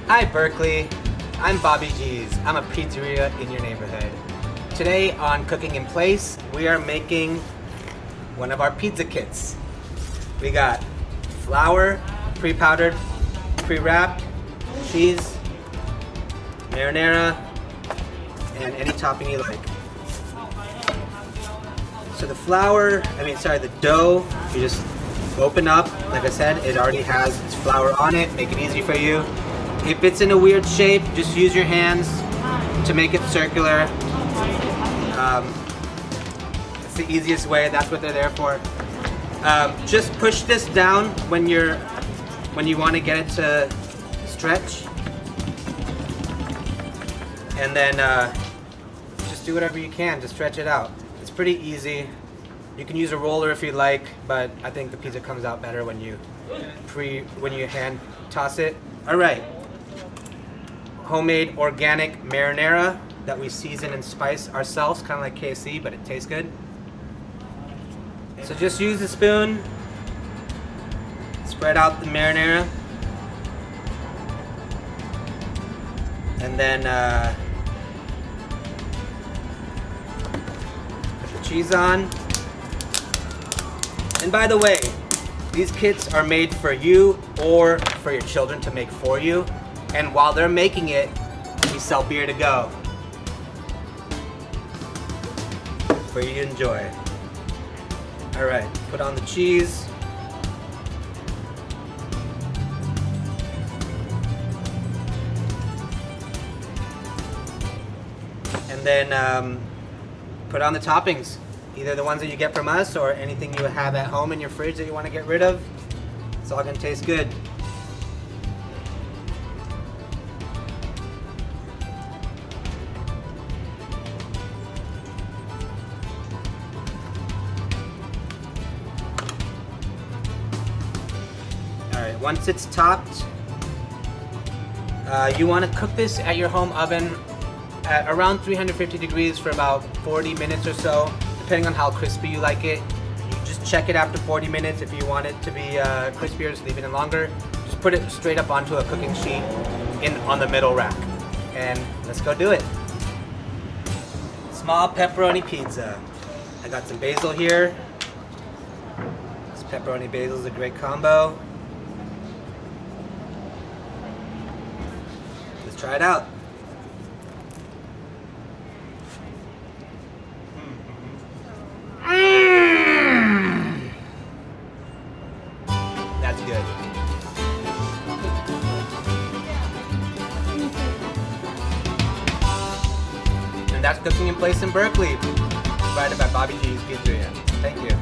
Hi Berkeley, I'm Bobby G's. I'm a pizzeria in your neighborhood. Today on Cooking in Place, we are making one of our pizza kits. We got flour, pre-powdered, pre-wrapped, cheese, marinara, and any topping you like. So the dough, you just open up. Like I said, it already has its flour on it, make it easy for you. If it's in a weird shape, just use your hands to make it circular. It's the easiest way, that's what they're there for. Just push this down when you want to get it to stretch. And then just do whatever you can to stretch it out. It's pretty easy. You can use a roller if you like, but I think the pizza comes out better when you hand toss it. All right. Homemade organic marinara that we season and spice ourselves, kind of like KFC, but it tastes good. So just use the spoon, spread out the marinara, and then put the cheese on. And by the way, these kits are made for you or for your children to make for you. And while they're making it, we sell beer to go for you to enjoy. All right, put on the cheese. And then put on the toppings. Either the ones that you get from us or anything you have at home in your fridge that you want to get rid of. It's all gonna taste good. Alright, once it's topped, you want to cook this at your home oven at around 350 degrees for about 40 minutes or so, depending on how crispy you like it. You just check it after 40 minutes. If you want it to be crispier, just leave it in longer. Just put it straight up onto a cooking sheet on the middle rack. And let's go do it. Small pepperoni pizza. I got some basil here. This pepperoni basil is a great combo. Let's try it out. That's good. And that's Cooking in Place in Berkeley, provided by Bobby G's Pizzeria. Thank you.